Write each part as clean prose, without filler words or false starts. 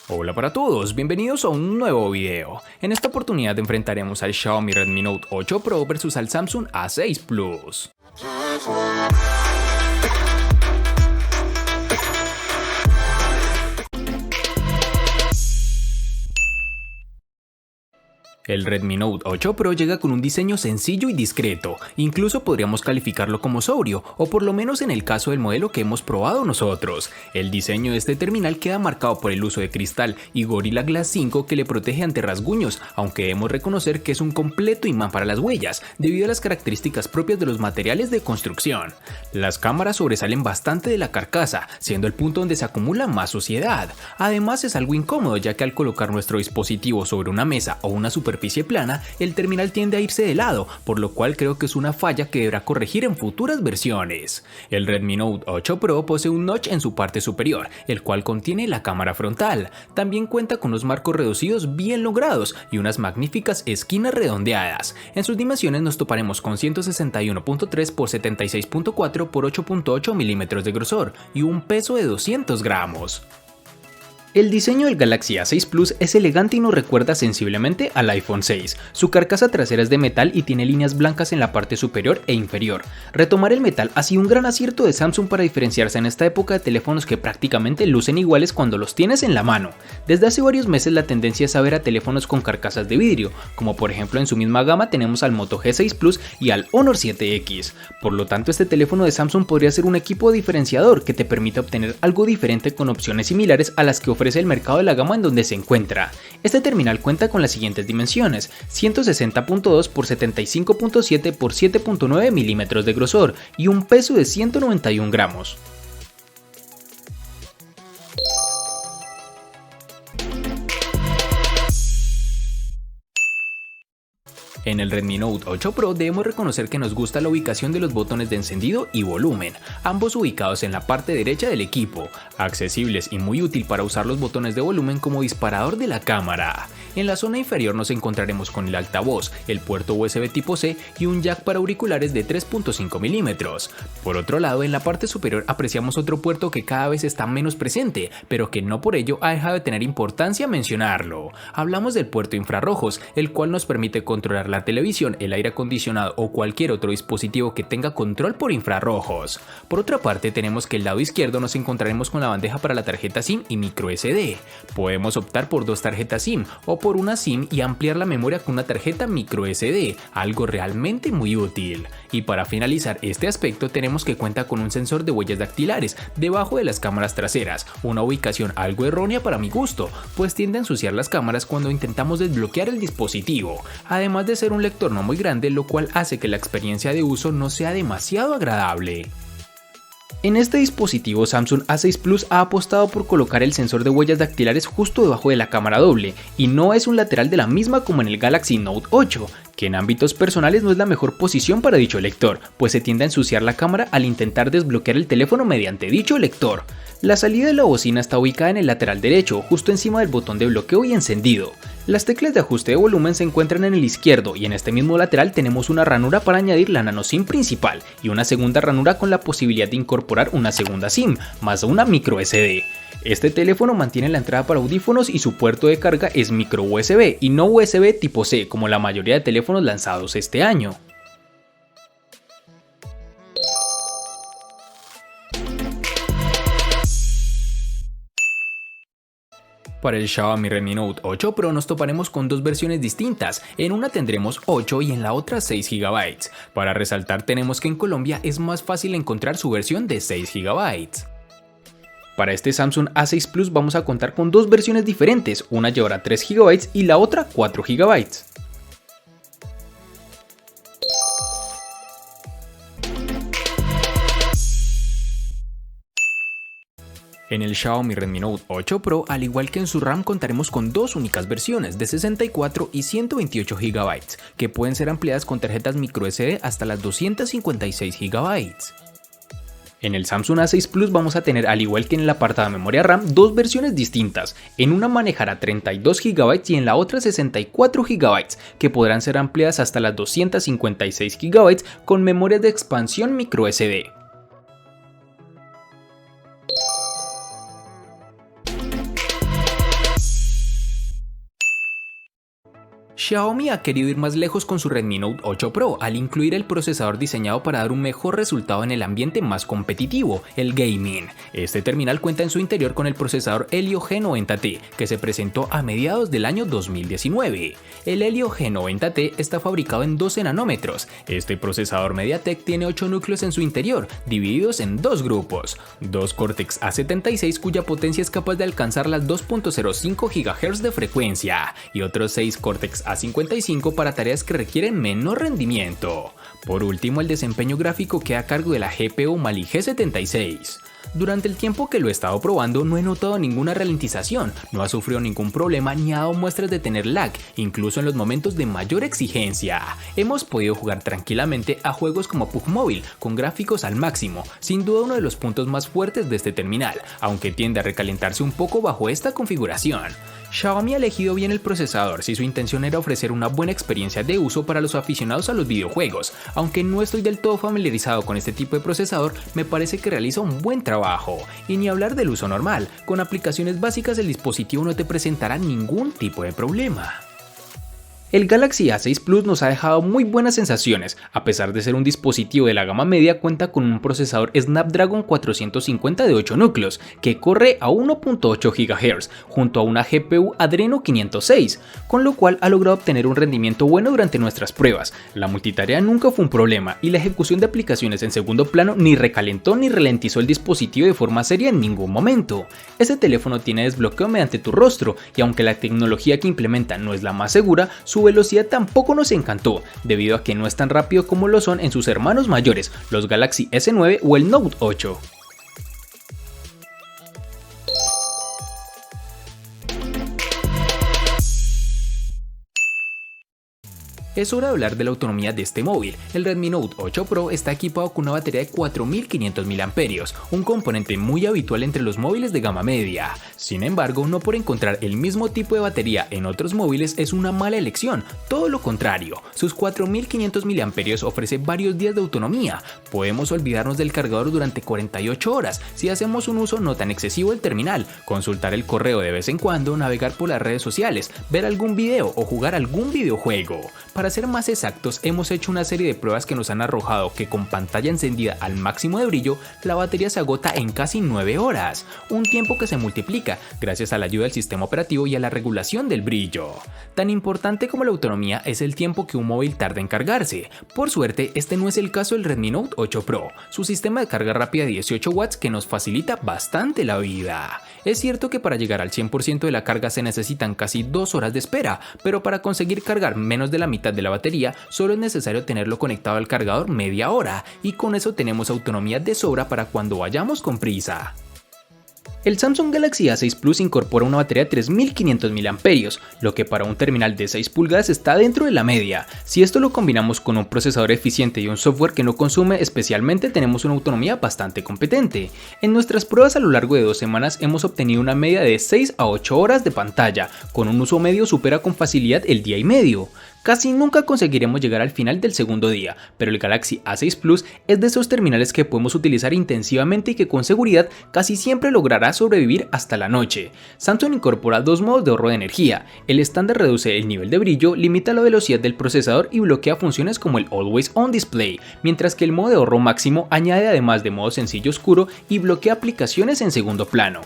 Hola para todos, bienvenidos a un nuevo video. En esta oportunidad enfrentaremos al Xiaomi Redmi Note 8 Pro versus al Samsung A6 Plus. El Redmi Note 8 Pro llega con un diseño sencillo y discreto, incluso podríamos calificarlo como sobrio, o por lo menos en el caso del modelo que hemos probado nosotros. El diseño de este terminal queda marcado por el uso de cristal y Gorilla Glass 5 que le protege ante rasguños, aunque debemos reconocer que es un completo imán para las huellas, debido a las características propias de los materiales de construcción. Las cámaras sobresalen bastante de la carcasa, siendo el punto donde se acumula más suciedad. Además es algo incómodo, ya que al colocar nuestro dispositivo sobre una mesa o una superficie plana, el terminal tiende a irse de lado, por lo cual creo que es una falla que deberá corregir en futuras versiones. El Redmi Note 8 Pro posee un notch en su parte superior, el cual contiene la cámara frontal. También cuenta con unos marcos reducidos bien logrados y unas magníficas esquinas redondeadas. En sus dimensiones nos toparemos con 161.3 x 76.4 x 8.8 milímetros de grosor y un peso de 200 gramos. El diseño del Galaxy A6 Plus es elegante y nos recuerda sensiblemente al iPhone 6. Su carcasa trasera es de metal y tiene líneas blancas en la parte superior e inferior. Retomar el metal ha sido un gran acierto de Samsung para diferenciarse en esta época de teléfonos que prácticamente lucen iguales cuando los tienes en la mano. Desde hace varios meses la tendencia es a ver a teléfonos con carcasas de vidrio, como por ejemplo en su misma gama tenemos al Moto G6 Plus y al Honor 7X. Por lo tanto, este teléfono de Samsung podría ser un equipo diferenciador que te permita obtener algo diferente con opciones similares a las que ofrece el mercado de la gama en donde se encuentra. Este terminal cuenta con las siguientes dimensiones: 160.2 x 75.7 x 7.9 milímetros de grosor y un peso de 191 gramos. En el Redmi Note 8 Pro debemos reconocer que nos gusta la ubicación de los botones de encendido y volumen, ambos ubicados en la parte derecha del equipo, accesibles y muy útil para usar los botones de volumen como disparador de la cámara. En la zona inferior nos encontraremos con el altavoz, el puerto USB tipo C y un jack para auriculares de 3.5 milímetros. Por otro lado, en la parte superior apreciamos otro puerto que cada vez está menos presente, pero que no por ello ha dejado de tener importancia mencionarlo. Hablamos del puerto infrarrojos, el cual nos permite controlar la televisión, el aire acondicionado o cualquier otro dispositivo que tenga control por infrarrojos. Por otra parte, tenemos que el lado izquierdo nos encontraremos con la bandeja para la tarjeta SIM y micro SD. Podemos optar por dos tarjetas SIM o por una SIM y ampliar la memoria con una tarjeta micro SD, algo realmente muy útil. Y para finalizar este aspecto tenemos que cuenta con un sensor de huellas dactilares debajo de las cámaras traseras, una ubicación algo errónea para mi gusto, pues tiende a ensuciar las cámaras cuando intentamos desbloquear el dispositivo, además de ser un lector no muy grande, lo cual hace que la experiencia de uso no sea demasiado agradable. En este dispositivo Samsung A6 Plus ha apostado por colocar el sensor de huellas dactilares justo debajo de la cámara doble, y no es un lateral de la misma como en el Galaxy Note 8, que en ámbitos personales no es la mejor posición para dicho lector, pues se tiende a ensuciar la cámara al intentar desbloquear el teléfono mediante dicho lector. La salida de la bocina está ubicada en el lateral derecho, justo encima del botón de bloqueo y encendido. Las teclas de ajuste de volumen se encuentran en el izquierdo y en este mismo lateral tenemos una ranura para añadir la nano SIM principal y una segunda ranura con la posibilidad de incorporar una segunda SIM, más una micro SD. Este teléfono mantiene la entrada para audífonos y su puerto de carga es micro USB y no USB tipo C como la mayoría de teléfonos lanzados este año. Para el Xiaomi Redmi Note 8 Pro nos toparemos con dos versiones distintas, en una tendremos 8 y en la otra 6 GB. Para resaltar tenemos que en Colombia es más fácil encontrar su versión de 6 GB. Para este Samsung A6 Plus vamos a contar con dos versiones diferentes, una llevará 3 GB y la otra 4 GB. En el Xiaomi Redmi Note 8 Pro, al igual que en su RAM, contaremos con dos únicas versiones de 64 y 128 GB, que pueden ser ampliadas con tarjetas microSD hasta las 256 GB. En el Samsung A6 Plus vamos a tener, al igual que en el apartado de memoria RAM, dos versiones distintas. En una manejará 32 GB y en la otra 64 GB, que podrán ser ampliadas hasta las 256 GB con memorias de expansión microSD. Xiaomi ha querido ir más lejos con su Redmi Note 8 Pro al incluir el procesador diseñado para dar un mejor resultado en el ambiente más competitivo, el gaming. Este terminal cuenta en su interior con el procesador Helio G90T, que se presentó a mediados del año 2019. El Helio G90T está fabricado en 12 nanómetros. Este procesador MediaTek tiene 8 núcleos en su interior, divididos en dos grupos. Dos Cortex A76 cuya potencia es capaz de alcanzar las 2.05 GHz de frecuencia y otros 6 Cortex A55 para tareas que requieren menor rendimiento. Por último, el desempeño gráfico queda a cargo de la GPU Mali G76. Durante el tiempo que lo he estado probando no he notado ninguna ralentización, no ha sufrido ningún problema ni ha dado muestras de tener lag, incluso en los momentos de mayor exigencia. Hemos podido jugar tranquilamente a juegos como PUBG Mobile, con gráficos al máximo, sin duda uno de los puntos más fuertes de este terminal, aunque tiende a recalentarse un poco bajo esta configuración. Xiaomi ha elegido bien el procesador si su intención era ofrecer una buena experiencia de uso para los aficionados a los videojuegos. Aunque no estoy del todo familiarizado con este tipo de procesador, me parece que realiza un buen trabajo. Y ni hablar del uso normal, con aplicaciones básicas el dispositivo no te presentará ningún tipo de problema. El Galaxy A6 Plus nos ha dejado muy buenas sensaciones. A pesar de ser un dispositivo de la gama media, cuenta con un procesador Snapdragon 450 de 8 núcleos, que corre a 1.8 GHz, junto a una GPU Adreno 506, con lo cual ha logrado obtener un rendimiento bueno durante nuestras pruebas. La multitarea nunca fue un problema, y la ejecución de aplicaciones en segundo plano ni recalentó ni ralentizó el dispositivo de forma seria en ningún momento. Este teléfono tiene desbloqueo mediante tu rostro, y aunque la tecnología que implementa no es la más segura, su velocidad tampoco nos encantó, debido a que no es tan rápido como lo son en sus hermanos mayores, los Galaxy S9 o el Note 8. Es hora de hablar de la autonomía de este móvil. El Redmi Note 8 Pro está equipado con una batería de 4500 mAh, un componente muy habitual entre los móviles de gama media. Sin embargo, no por encontrar el mismo tipo de batería en otros móviles es una mala elección, todo lo contrario. Sus 4500 mAh ofrece varios días de autonomía. Podemos olvidarnos del cargador durante 48 horas si hacemos un uso no tan excesivo del terminal, consultar el correo de vez en cuando, navegar por las redes sociales, ver algún video o jugar algún videojuego. Para ser más exactos, hemos hecho una serie de pruebas que nos han arrojado que con pantalla encendida al máximo de brillo, la batería se agota en casi 9 horas, un tiempo que se multiplica gracias a la ayuda del sistema operativo y a la regulación del brillo. Tan importante como la autonomía es el tiempo que un móvil tarda en cargarse. Por suerte, este no es el caso del Redmi Note 8 Pro, su sistema de carga rápida de 18 watts que nos facilita bastante la vida. Es cierto que para llegar al 100% de la carga se necesitan casi 2 horas de espera, pero para conseguir cargar menos de la mitad de la batería solo es necesario tenerlo conectado al cargador media hora, y con eso tenemos autonomía de sobra para cuando vayamos con prisa. El Samsung Galaxy A6 Plus incorpora una batería de 3500 mAh, lo que para un terminal de 6 pulgadas está dentro de la media. Si esto lo combinamos con un procesador eficiente y un software que no consume especialmente, tenemos una autonomía bastante competente. En nuestras pruebas a lo largo de 2 semanas hemos obtenido una media de 6 a 8 horas de pantalla, con un uso medio supera con facilidad el día y medio. Casi nunca conseguiremos llegar al final del segundo día, pero el Galaxy A6 Plus es de esos terminales que podemos utilizar intensivamente y que con seguridad casi siempre logrará sobrevivir hasta la noche. Samsung incorpora 2 modos de ahorro de energía. El estándar reduce el nivel de brillo, limita la velocidad del procesador y bloquea funciones como el Always On Display, mientras que el modo de ahorro máximo añade además de modo sencillo oscuro y bloquea aplicaciones en segundo plano.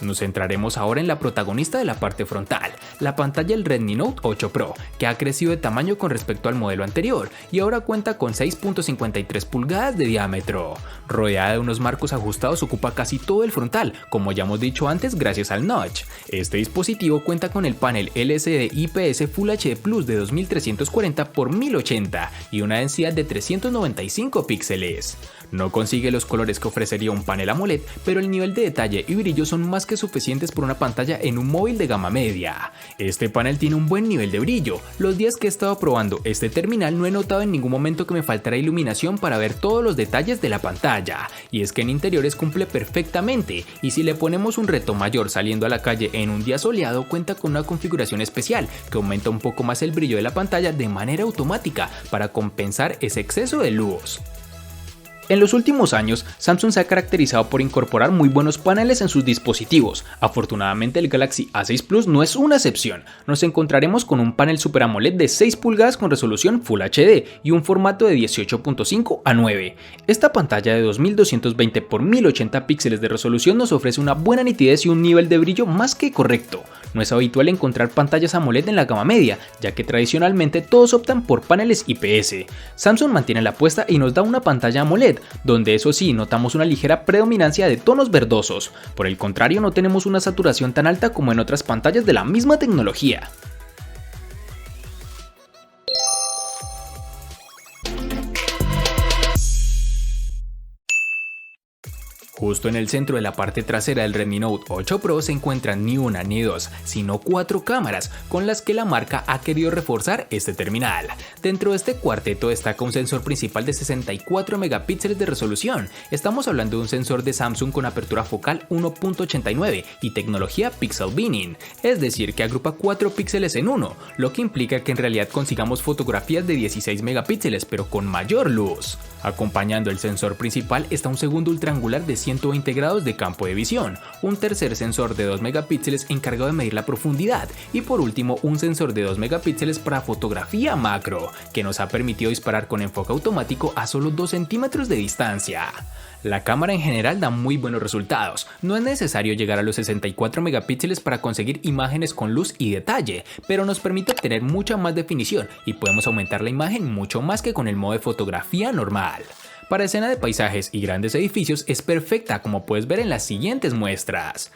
Nos centraremos ahora en la protagonista de la parte frontal, la pantalla del Redmi Note 8 Pro, que ha crecido de tamaño con respecto al modelo anterior y ahora cuenta con 6.53 pulgadas de diámetro. Rodeada de unos marcos ajustados, ocupa casi todo el frontal, como ya hemos dicho antes, gracias al notch. Este dispositivo cuenta con el panel LCD IPS Full HD Plus de 2340 x 1080 y una densidad de 395 píxeles. No consigue los colores que ofrecería un panel AMOLED, pero el nivel de detalle y brillo son más que suficientes por una pantalla en un móvil de gama media. Este panel tiene un buen nivel de brillo. Los días que he estado probando este terminal no he notado en ningún momento que me faltara iluminación para ver todos los detalles de la pantalla, y es que en interiores cumple perfectamente, y si le ponemos un reto mayor saliendo a la calle en un día soleado, cuenta con una configuración especial que aumenta un poco más el brillo de la pantalla de manera automática para compensar ese exceso de luz. En los últimos años, Samsung se ha caracterizado por incorporar muy buenos paneles en sus dispositivos. Afortunadamente, el Galaxy A6 Plus no es una excepción. Nos encontraremos con un panel Super AMOLED de 6 pulgadas con resolución Full HD y un formato de 18.5:9. Esta pantalla de 2220 x 1080 píxeles de resolución nos ofrece una buena nitidez y un nivel de brillo más que correcto. No es habitual encontrar pantallas AMOLED en la gama media, ya que tradicionalmente todos optan por paneles IPS. Samsung mantiene la apuesta y nos da una pantalla AMOLED, donde eso sí notamos una ligera predominancia de tonos verdosos. Por el contrario, no tenemos una saturación tan alta como en otras pantallas de la misma tecnología. Justo en el centro de la parte trasera del Redmi Note 8 Pro se encuentran ni una ni dos, sino 4 cámaras con las que la marca ha querido reforzar este terminal. Dentro de este cuarteto destaca un sensor principal de 64 megapíxeles de resolución. Estamos hablando de un sensor de Samsung con apertura focal 1.89 y tecnología Pixel Binning, es decir que agrupa 4 píxeles en uno, lo que implica que en realidad consigamos fotografías de 16 megapíxeles pero con mayor luz. Acompañando el sensor principal está un segundo ultraangular de 120 grados de campo de visión, un tercer sensor de 2 megapíxeles encargado de medir la profundidad y por último un sensor de 2 megapíxeles para fotografía macro, que nos ha permitido disparar con enfoque automático a solo 2 centímetros de distancia. La cámara en general da muy buenos resultados, no es necesario llegar a los 64 megapíxeles para conseguir imágenes con luz y detalle, pero nos permite obtener mucha más definición y podemos aumentar la imagen mucho más que con el modo de fotografía normal. Para escena de paisajes y grandes edificios es perfecta, como puedes ver en las siguientes muestras.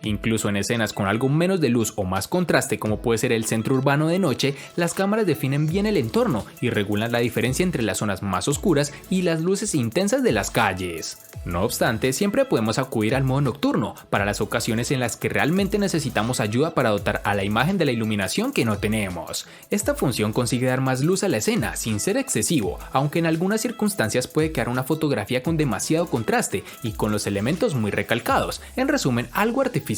Incluso en escenas con algo menos de luz o más contraste, como puede ser el centro urbano de noche, las cámaras definen bien el entorno y regulan la diferencia entre las zonas más oscuras y las luces intensas de las calles. No obstante, siempre podemos acudir al modo nocturno para las ocasiones en las que realmente necesitamos ayuda para dotar a la imagen de la iluminación que no tenemos. Esta función consigue dar más luz a la escena sin ser excesivo, aunque en algunas circunstancias puede quedar una fotografía con demasiado contraste y con los elementos muy recalcados, en resumen algo artificial.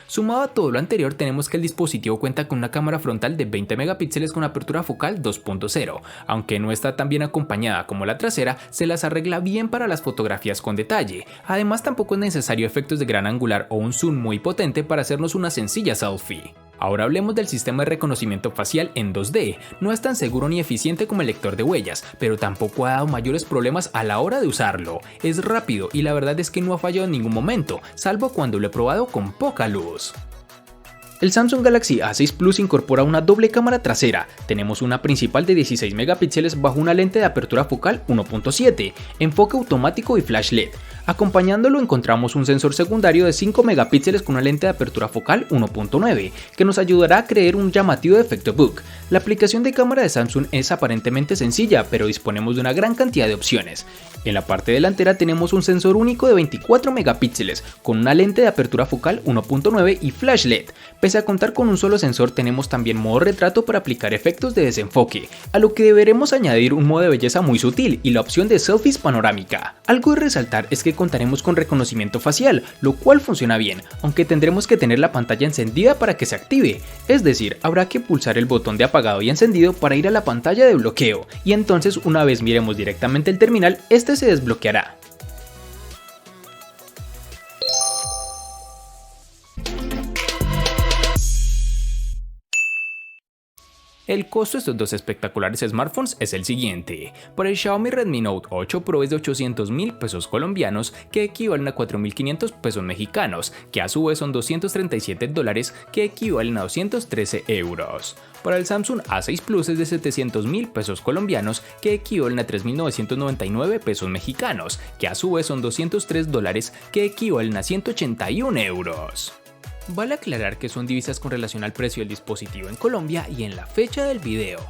Sumado a todo lo anterior, tenemos que el dispositivo cuenta con una cámara frontal de 20 megapíxeles con apertura focal 2.0, aunque no está tan bien acompañada como la trasera, se las arregla bien para las fotografías con detalle. Además, tampoco es necesario efectos de gran angular o un zoom muy potente para hacernos una sencilla selfie. Ahora hablemos del sistema de reconocimiento facial en 2D. No es tan seguro ni eficiente como el lector de huellas, pero tampoco ha dado mayores problemas a la hora de usarlo. Es rápido y la verdad es que no ha fallado en ningún momento, salvo cuando lo he probado con poca luz. El Samsung Galaxy A6 Plus incorpora una doble cámara trasera. Tenemos una principal de 16 megapíxeles bajo una lente de apertura focal 1.7, enfoque automático y flash LED. Acompañándolo encontramos un sensor secundario de 5 megapíxeles con una lente de apertura focal 1.9, que nos ayudará a crear un llamativo efecto bokeh. La aplicación de cámara de Samsung es aparentemente sencilla, pero disponemos de una gran cantidad de opciones. En la parte delantera tenemos un sensor único de 24 megapíxeles, con una lente de apertura focal 1.9 y flash LED. Pese a contar con un solo sensor, tenemos también modo retrato para aplicar efectos de desenfoque, a lo que deberemos añadir un modo de belleza muy sutil y la opción de selfies panorámica. Algo de resaltar es que contaremos con reconocimiento facial, lo cual funciona bien, aunque tendremos que tener la pantalla encendida para que se active, es decir, habrá que pulsar el botón de apagado y encendido para ir a la pantalla de bloqueo, y entonces una vez miremos directamente el terminal, este se desbloqueará. El costo de estos dos espectaculares smartphones es el siguiente. Por el Xiaomi Redmi Note 8 Pro es de 800.000 pesos colombianos, que equivalen a 4.500 pesos mexicanos, que a su vez son $237, que equivalen a 213 euros. Para el Samsung A6 Plus es de 700.000 pesos colombianos, que equivalen a 3.999 pesos mexicanos, que a su vez son $203, que equivalen a 181 euros. Vale aclarar que son divisas con relación al precio del dispositivo en Colombia y en la fecha del video.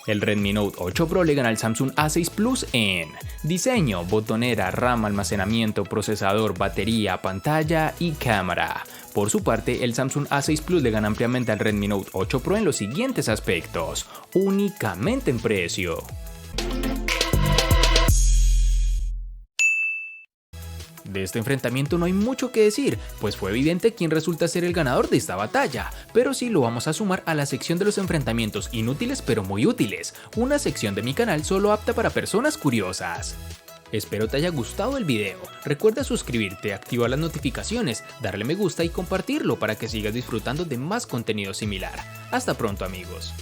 El Redmi Note 8 Pro le gana al Samsung A6 Plus en diseño, botonera, RAM, almacenamiento, procesador, batería, pantalla y cámara. Por su parte, el Samsung A6 Plus le gana ampliamente al Redmi Note 8 Pro en los siguientes aspectos, únicamente en precio. De este enfrentamiento no hay mucho que decir, pues fue evidente quién resulta ser el ganador de esta batalla, pero sí lo vamos a sumar a la sección de los enfrentamientos inútiles pero muy útiles, una sección de mi canal solo apta para personas curiosas. Espero te haya gustado el video, recuerda suscribirte, activar las notificaciones, darle me gusta y compartirlo para que sigas disfrutando de más contenido similar. Hasta pronto amigos.